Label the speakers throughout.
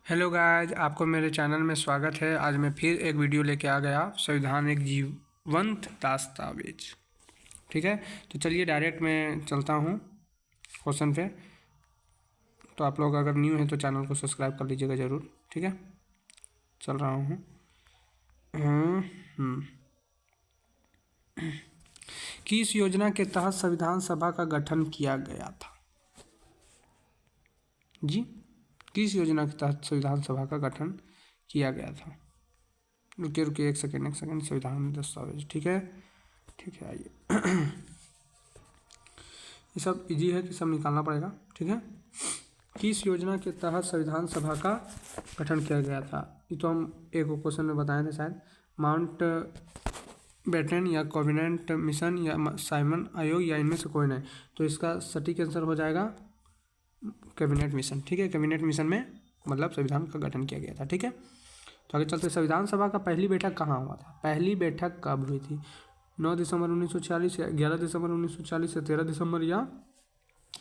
Speaker 1: Hello guys, आपको मेरे channel में स्वागत है। आज मैं फिर एक वीडियो लेके आ गया, संविधान एक जीवंत दस्तावेज। ठीक है, तो चलिए डायरेक्ट मैं चलता हूँ क्वेश्चन पे। तो आप लोग अगर न्यू हैं तो चैनल को सब्सक्राइब कर लीजिएगा ज़रूर। ठीक है, चल रहा हूँ। किस योजना के तहत संविधान सभा का गठन किया गया था? जी, किस योजना के तहत संविधान सभा का गठन किया गया था? रुकिए एक सेकेंड संविधान दस्तावेज। ठीक है, आइए। ये सब इजी है कि सब निकालना पड़ेगा। ठीक है, किस योजना के तहत संविधान सभा का गठन किया गया था? ये तो हम एक क्वेश्चन में बताए थे शायद। माउंट बेटन या कोविनेंट मिशन या साइमन आयोग या इनमें से कोई नहीं। तो इसका सटीक आंसर हो जाएगा कैबिनेट मिशन। ठीक है, कैबिनेट मिशन में मतलब संविधान का गठन किया गया था। ठीक है, तो आगे चलते। संविधान सभा का पहली बैठक कहाँ हुआ था? पहली बैठक कब हुई थी? 9 दिसंबर 1940 या 11 दिसंबर 1940 या 13 दिसंबर या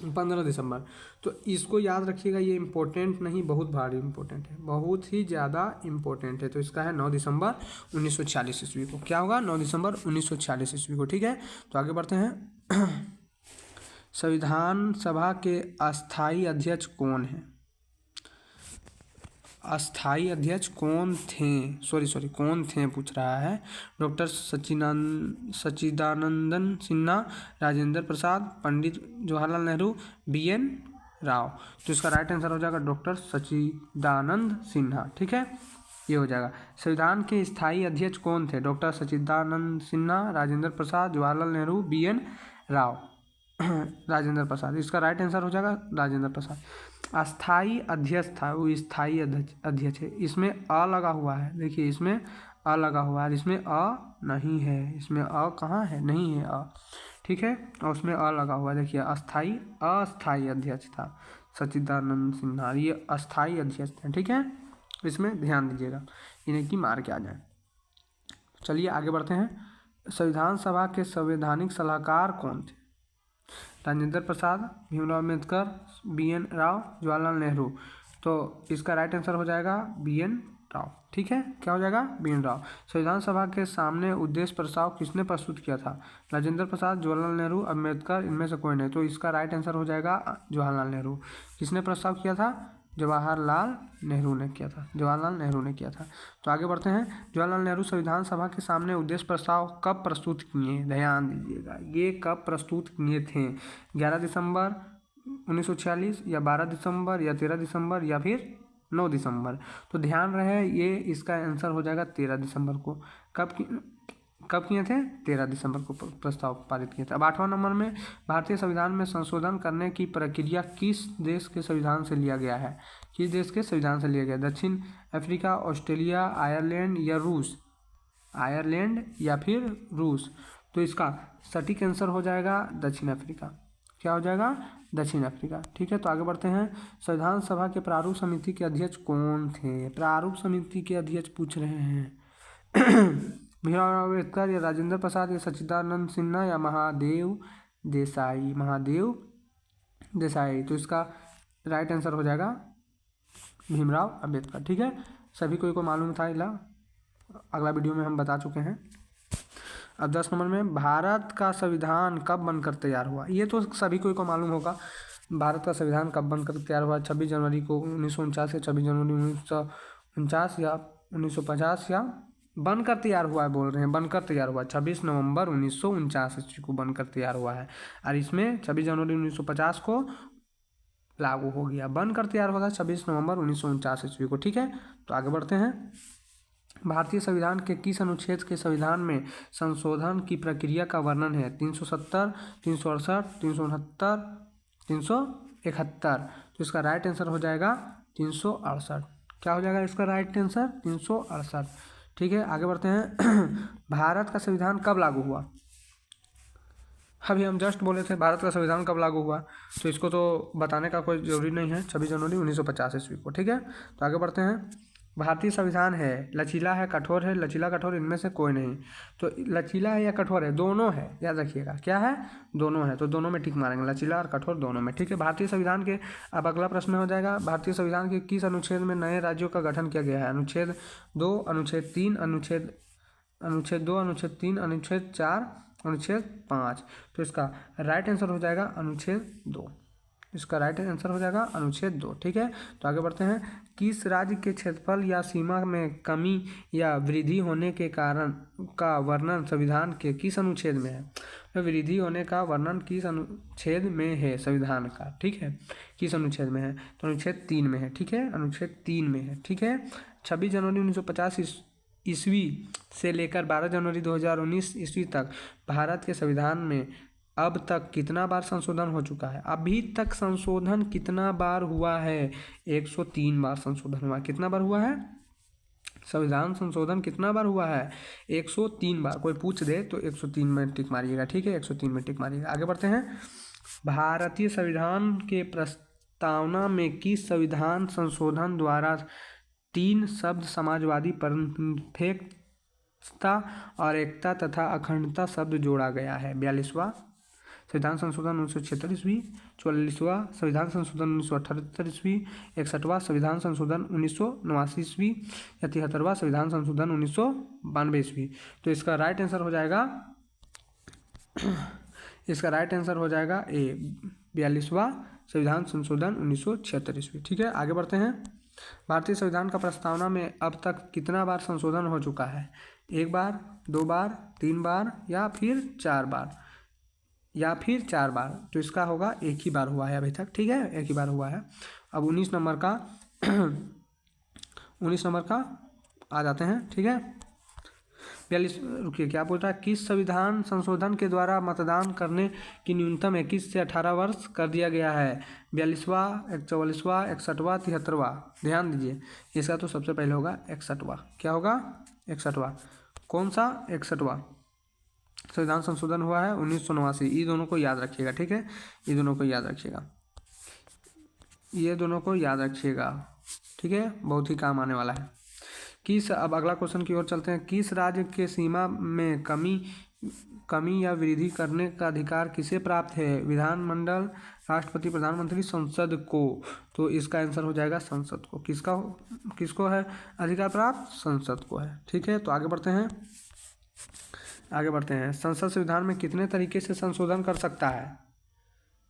Speaker 1: 15 दिसंबर। तो इसको याद रखिएगा, ये इंपॉर्टेंट नहीं, बहुत भारी इंपॉर्टेंट है, बहुत ही ज़्यादा इंपॉर्टेंट है। तो इसका है 9 दिसंबर 1940 ईस्वी को। क्या होगा? 9 दिसंबर 1940 ईस्वी को। ठीक है, तो आगे बढ़ते हैं। संविधान सभा के अस्थाई अध्यक्ष कौन है? अस्थाई अध्यक्ष कौन थे? कौन थे पूछ रहा है। Doctor Sachchidanandan Sinha, Rajendra Prasad, Pandit Jawaharlal Nehru, BN Rao. तो इसका राइट आंसर हो जाएगा डॉक्टर सच्चिदानंद सिन्हा। ठीक है, ये हो जाएगा। संविधान के स्थायी अध्यक्ष कौन थे? डॉक्टर सच्चिदानंद सिन्हा, राजेंद्र प्रसाद, जवाहरलाल नेहरू, BN राव। राजेंद्र प्रसाद, इसका राइट आंसर हो जाएगा राजेंद्र प्रसाद। अस्थाई अध्यक्ष था, वो स्थाई अध्यक्ष है। इसमें अ लगा हुआ है, देखिए इसमें अ लगा हुआ है, इसमें अ नहीं है। इसमें अ कहाँ है? नहीं है अ। ठीक है, और उसमें अ लगा हुआ है। देखिए अस्थाई अध्यक्ष था सच्चिदानंद सिन्हा, ये अस्थाई अध्यक्ष थे। ठीक है, इसमें ध्यान दीजिएगा, इन्हें की मार के आ जाए। चलिए आगे बढ़ते हैं। संविधान सभा के संवैधानिक सलाहकार कौन थे? राजेंद्र प्रसाद, भीमराव अम्बेडकर, BN राव, जवाहरलाल नेहरू। तो इसका राइट आंसर हो जाएगा BN राव। ठीक है, क्या हो जाएगा? BN राव। संविधान सभा के सामने उद्देश्य प्रस्ताव किसने प्रस्तुत किया था? राजेंद्र प्रसाद, जवाहरलाल नेहरू, अम्बेडकर, इनमें से कोई नहीं। तो इसका राइट आंसर हो जाएगा जवाहरलाल नेहरू। किसने प्रस्ताव किया था? जवाहरलाल नेहरू ने किया था। जवाहरलाल नेहरू ने किया था। तो आगे बढ़ते हैं। जवाहरलाल नेहरू संविधान सभा के सामने उद्देश्य प्रस्ताव कब प्रस्तुत किए? ध्यान दीजिएगा, ये कब प्रस्तुत किए थे? 11 दिसंबर 1946 या 12 दिसंबर या 13 दिसंबर या फिर 9 दिसंबर। तो ध्यान रहे, ये इसका आंसर हो जाएगा 13 दिसंबर को। कब किए थे? 13 दिसंबर को प्रस्ताव पारित किए थे। अब 8वां नंबर में, भारतीय संविधान में संशोधन करने की प्रक्रिया किस देश के संविधान से लिया गया है? किस देश के संविधान से लिया गया? दक्षिण अफ्रीका, ऑस्ट्रेलिया, आयरलैंड या रूस? आयरलैंड या फिर रूस। तो इसका सटीक आंसर हो जाएगा दक्षिण अफ्रीका। क्या हो जाएगा? दक्षिण अफ्रीका। ठीक है, तो आगे बढ़ते हैं। संविधान सभा के प्रारूप समिति के अध्यक्ष कौन थे? प्रारूप समिति के अध्यक्ष पूछ रहे हैं। भीमराव अम्बेडकर या राजेंद्र प्रसाद या सच्चिदानंद सिन्हा या महादेव देसाई। तो इसका राइट आंसर हो जाएगा भीमराव अम्बेडकर। ठीक है, सभी को मालूम था, इला अगला वीडियो में हम बता चुके हैं। अब 10 नंबर में, भारत का संविधान कब बनकर तैयार हुआ? ये तो सभी को मालूम होगा। भारत का संविधान कब बनकर तैयार हुआ? 26 जनवरी को 1949 या 26 जनवरी 1949 या 1950 या बनकर तैयार हुआ है, बोल रहे हैं बनकर तैयार हुआ। 26 नवंबर 1949 ईस्वी को बनकर तैयार हुआ है, और इसमें 26 जनवरी 1950 को लागू हो गया। बनकर तैयार हुआ था 26 नवंबर 1949 ईस्वी को। ठीक है, तो आगे बढ़ते हैं। भारतीय संविधान के किस अनुच्छेद के संविधान में संशोधन की प्रक्रिया का वर्णन है? 370, 368, 369, 371। तो इसका राइट आंसर हो जाएगा 368। क्या हो जाएगा इसका राइट आंसर? 368। ठीक है, आगे बढ़ते हैं। भारत का संविधान कब लागू हुआ? अभी हम जस्ट बोले थे भारत का संविधान कब लागू हुआ, तो इसको तो बताने का कोई ज़रूरी नहीं है। 26 जनवरी 1950 ईस्वी को। ठीक है, तो आगे बढ़ते हैं। भारतीय संविधान है लचीला है कठोर है, लचीला कठोर इनमें से कोई नहीं। तो लचीला है या कठोर है, दोनों है, याद रखिएगा क्या है, दोनों है। तो दोनों में टिक मारेंगे, लचीला और कठोर दोनों में, ठीक है। भारतीय संविधान के, अब अगला प्रश्न हो जाएगा, भारतीय संविधान के किस अनुच्छेद में नए राज्यों का गठन किया गया है? अनुच्छेद 2, अनुच्छेद 3, अनुच्छेद 2, अनुच्छेद 3, अनुच्छेद 4, अनुच्छेद 5। तो इसका राइट आंसर हो जाएगा अनुच्छेद 2। इसका राइट आंसर हो जाएगा अनुच्छेद 2, ठीक है। तो आगे बढ़ते हैं, किस राज्य के क्षेत्रफल या सीमा में कमी या वृद्धि होने के कारण का वर्णन संविधान के किस अनुच्छेद में है? तो वृद्धि होने का वर्णन किस अनुच्छेद में है संविधान का, ठीक है, किस अनुच्छेद में है? तो अनुच्छेद 3 में है, ठीक है, अनुच्छेद 3 में है, ठीक है। 26 जनवरी 1950 ईस्वी से लेकर 12 जनवरी 2019 ईस्वी तक भारत के संविधान में अब तक कितना बार संशोधन हो चुका है? अभी तक संशोधन कितना बार हुआ है? 103 बार संशोधन हुआ। कितना बार हुआ है संविधान संशोधन, कितना बार हुआ है? 103 बार। कोई पूछ दे तो 103 में टिक मारिएगा, ठीक है, 103 में टिक मारिएगा। आगे बढ़ते हैं, भारतीय संविधान के प्रस्तावना में किस संविधान संशोधन द्वारा 3 शब्द समाजवादी, निरपेक्षता और एकता तथा अखंडता शब्द जोड़ा गया है? 42वां संविधान संशोधन 1976 ईस्वी, 44वां संविधान संशोधन 1978 ईस्वी, 61वां संविधान संशोधन 1989 ईस्वी या 73वां संविधान संशोधन 1992 ईस्वी। तो इसका राइट आंसर हो जाएगा इसका राइट आंसर हो जाएगा ए, 42वां संविधान संशोधन 1976 ईस्वी, ठीक है। आगे बढ़ते हैं, भारतीय संविधान का प्रस्तावना में अब तक कितना बार संशोधन हो चुका है? 1 बार, 2 बार, 3 बार या फिर 4 बार, या फिर 4 बार। तो इसका होगा 1 ही बार हुआ है अभी तक, ठीक है, 1 ही बार हुआ है। अब 19 नंबर का 19 नंबर का आ जाते हैं, ठीक है। 42, रुकिए, क्या बोल रहा है, किस संविधान संशोधन के द्वारा मतदान करने की न्यूनतम 21 से 18 वर्ष कर दिया गया है? 42वां, 44वां, 61वां, 73वां? ध्यान दीजिए, इसका तो सबसे पहले होगा 61वां। क्या होगा? 61वां। कौन सा? 61वां संविधान संशोधन हुआ है 1989। ये दोनों को याद रखिएगा, ठीक है, ये दोनों को याद रखिएगा, ये दोनों को याद रखिएगा, ठीक है, बहुत ही काम आने वाला है। किस, अब अगला क्वेश्चन की ओर चलते हैं, किस राज्य के सीमा में कमी या वृद्धि करने का अधिकार किसे प्राप्त है? विधानमंडल, राष्ट्रपति, प्रधानमंत्री, संसद को? तो इसका आंसर हो जाएगा संसद को। किसको है अधिकार प्राप्त? संसद को है, ठीक है। तो आगे बढ़ते हैं, संसद संविधान में कितने तरीके से संशोधन कर सकता है?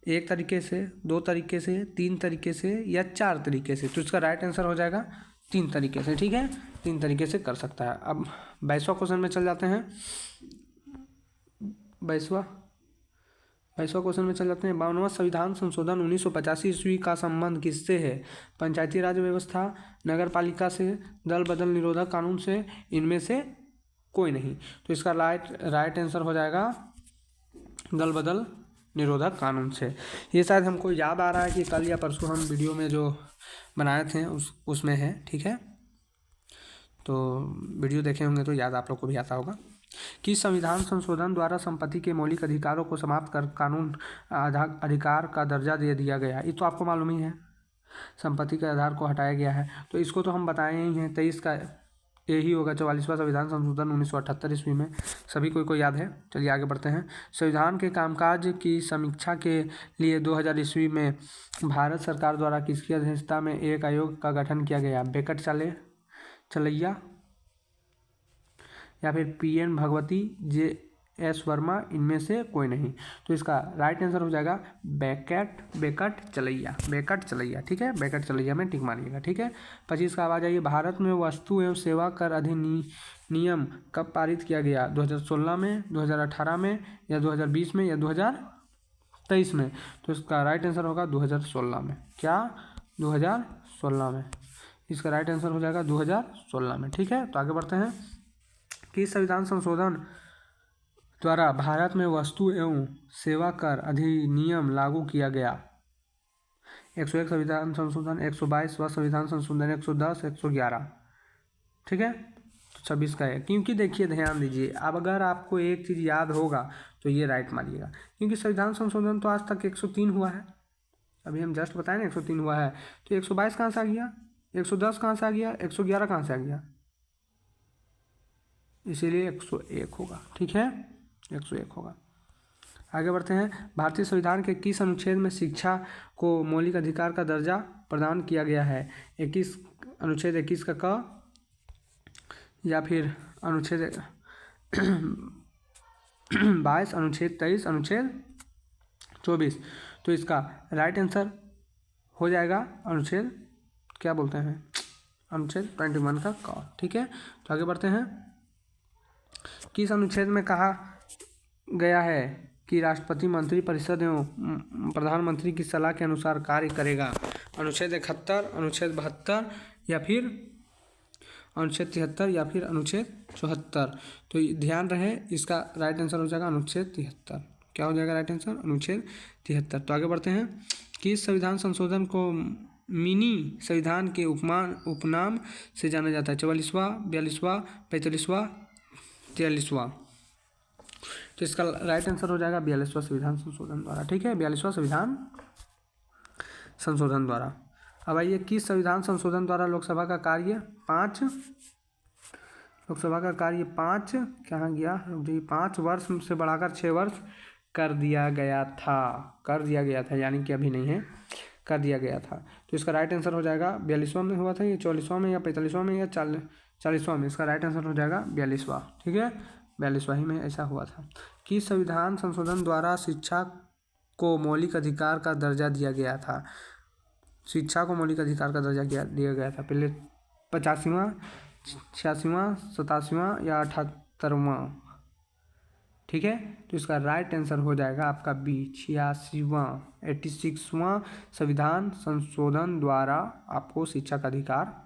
Speaker 1: 1 तरीके से, 2 तरीके से, 3 तरीके से या 4 तरीके से? तो इसका राइट आंसर हो जाएगा 3 तरीके से, ठीक है, 3 तरीके से कर सकता है। अब 22वां क्वेश्चन में चल जाते हैं, 22वां क्वेश्चन में चल जाते हैं। 52वां संविधान संशोधन 1985 ईस्वी का संबंध किससे है? पंचायती राज व्यवस्था, नगर पालिका से, दल बदल निरोधक कानून से, इनमें से कोई नहीं। तो इसका राइट आंसर हो जाएगा दल बदल निरोधक कानून से। ये शायद हमको याद आ रहा है कि कल या परसों हम वीडियो में जो बनाए थे उसमें है, ठीक है, तो वीडियो देखे होंगे तो याद आप लोग को भी आता होगा। कि संविधान संशोधन द्वारा संपत्ति के मौलिक अधिकारों को समाप्त कर कानून अधिकार का दर्जा दे दिया गया? ये तो आपको मालूम ही है, संपत्ति के आधार को हटाया गया है, तो इसको तो हम बताए ही हैं। 23 का यही होगा, 44वां संविधान संशोधन 1978 ईस्वी में, सभी को याद है। चलिए आगे बढ़ते हैं, संविधान के कामकाज की समीक्षा के लिए 2000 ईस्वी में भारत सरकार द्वारा किसकी अध्यक्षता में एक आयोग का गठन किया गया? बेकट चलैया या फिर PN भगवती, JS वर्मा, इनमें से कोई नहीं। तो इसका राइट आंसर हो जाएगा बेकट चलैया, ठीक है, बेकट चलैया में टिक मारिएगा, ठीक है। 25 का आवाज आइए, भारत में वस्तु एवं सेवा कर अधिनियम कब पारित किया गया? 2016 में, 2018 में या 2020 में या 2023 में? तो इसका राइट आंसर होगा 2016 में। क्या? 2016 में। इसका राइट आंसर हो जाएगा 2016 में, ठीक है। तो आगे बढ़ते हैं, कि संविधान संशोधन द्वारा भारत में वस्तु एवं सेवा कर अधिनियम लागू किया गया? 101 संविधान संशोधन, 122वां संविधान संशोधन, 110, 111, ठीक है। तो 26 का है, क्योंकि देखिए ध्यान दीजिए, अब अगर आपको एक चीज़ याद होगा तो ये राइट मानिएगा, क्योंकि संविधान संशोधन तो आज तक 103 हुआ है, अभी हम जस्ट बताए ना 103 हुआ है, तो 122 कहाँ से आ गया? 110 कहाँ से आ गया, 111 कहाँ से आ गया, इसीलिए 101 होगा। ठीक है, 101 होगा। आगे बढ़ते हैं। भारतीय संविधान के किस अनुच्छेद में शिक्षा को मौलिक अधिकार का दर्जा प्रदान किया गया है? 21 अनुच्छेद 21 का क, या फिर अनुच्छेद 22, अनुच्छेद 23, अनुच्छेद 24। तो इसका राइट आंसर हो जाएगा अनुच्छेद, क्या बोलते हैं, अनुच्छेद 21 का क। ठीक है, तो आगे बढ़ते हैं। किस अनुच्छेद में कहा गया है कि राष्ट्रपति मंत्री परिषद एवं प्रधानमंत्री की सलाह के अनुसार कार्य करेगा? अनुच्छेद 71, अनुच्छेद 72, या फिर अनुच्छेद 73, या फिर अनुच्छेद 74। तो ध्यान रहे, इसका राइट आंसर हो जाएगा अनुच्छेद 73। क्या हो जाएगा राइट आंसर? अनुच्छेद 73। तो आगे बढ़ते हैं। किस संविधान संशोधन को मिनी संविधान के उपनाम से जाना जाता है? 44वां, 42वां, 45वां, 43वां। तो इसका राइट आंसर हो जाएगा 42वां संविधान संशोधन द्वारा। ठीक है, 42वां संविधान संशोधन द्वारा। अब आइए, किस संविधान संशोधन द्वारा लोकसभा का कार्य 5, लोकसभा का कार्य 5 कहाँ गया जी, 5 वर्ष से बढ़ाकर 6 वर्ष कर दिया गया था, यानी कि अभी नहीं है, कर दिया गया था। तो इसका राइट आंसर हो जाएगा 42वां में हुआ था, ये 44वां में या 45वां में या 40वां में। इसका राइट आंसर हो जाएगा 42वां। ठीक है, 42वां ही में ऐसा हुआ था। किस संविधान संशोधन द्वारा शिक्षा को मौलिक अधिकार का दर्जा दिया गया था? शिक्षा को मौलिक अधिकार का दर्जा दिया गया था पहले 85वां, 86वां, 87वां या 78वां? ठीक है, तो इसका राइट आंसर हो जाएगा आपका बी, 86वां संविधान संशोधन द्वारा आपको शिक्षा का अधिकार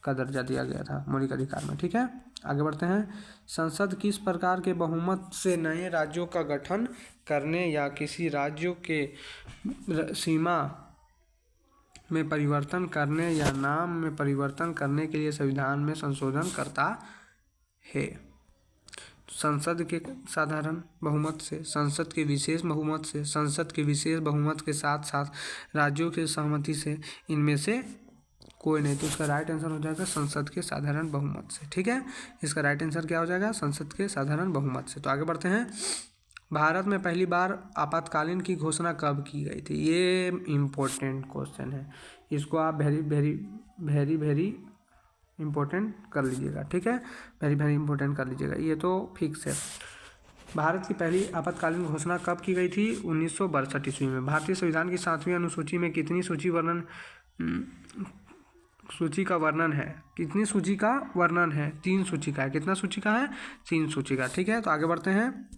Speaker 1: का दर्जा दिया गया था मौलिक अधिकार में। ठीक है, आगे बढ़ते हैं। संसद किस प्रकार के बहुमत से नए राज्यों का गठन करने या किसी राज्यों के सीमा में परिवर्तन करने या नाम में परिवर्तन करने के लिए संविधान में संशोधन करता है? संसद के साधारण बहुमत से, संसद के विशेष बहुमत से, संसद के विशेष बहुमत के साथ साथ राज्यों की सहमति से, इनमें से कोई नहीं। तो इसका राइट आंसर हो जाएगा संसद के साधारण बहुमत से। ठीक है, इसका राइट आंसर क्या हो जाएगा? संसद के साधारण बहुमत से। तो आगे बढ़ते हैं। भारत में पहली बार आपातकालीन की घोषणा कब की गई थी? ये इम्पोर्टेंट क्वेश्चन है, इसको आप वेरी इम्पोर्टेंट कर लीजिएगा। ठीक है, वेरी इम्पोर्टेंट कर लीजिएगा, ये तो फिक्स है। भारत की पहली आपातकालीन घोषणा कब की गई थी? 1962 ईस्वी में। भारतीय संविधान की 7वीं अनुसूची में कितनी सूची का वर्णन है? कितनी सूची का वर्णन है? 3 सूची का है। कितना सूची का है? 3 सूची का। ठीक है, तो आगे बढ़ते हैं।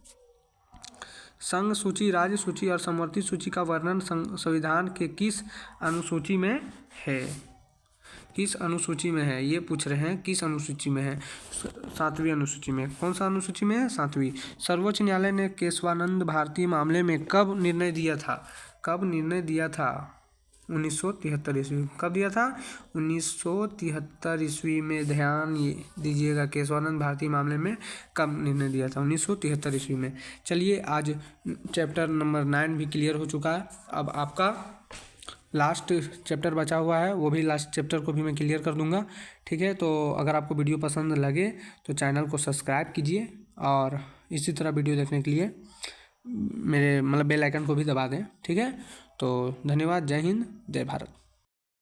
Speaker 1: संघ सूची, राज्य सूची और समवर्ती सूची का वर्णन संविधान के किस अनुसूची में है? किस अनुसूची में है, ये पूछ रहे हैं। किस अनुसूची में है? 7वीं अनुसूची में। कौन सा अनुसूची में है? 7वीं। सर्वोच्च न्यायालय ने केशवानंद भारती मामले में कब निर्णय दिया था? कब निर्णय दिया था? 1973 ईस्वी। कब दिया था? 1973 ईस्वी में। ध्यान दीजिएगा, केशवानंद भारती मामले में कब निर्णय दिया था? 1973 ईस्वी में। चलिए, आज चैप्टर नंबर 9 भी क्लियर हो चुका है। अब आपका लास्ट चैप्टर बचा हुआ है, वो भी लास्ट चैप्टर को भी मैं क्लियर कर दूंगा। ठीक है, तो अगर आपको वीडियो पसंद लगे तो चैनल को सब्सक्राइब कीजिए और इसी तरह वीडियो देखने के लिए मेरे बेल आइकन को भी दबा दें। ठीक है, तो धन्यवाद। जय हिंद, जय भारत।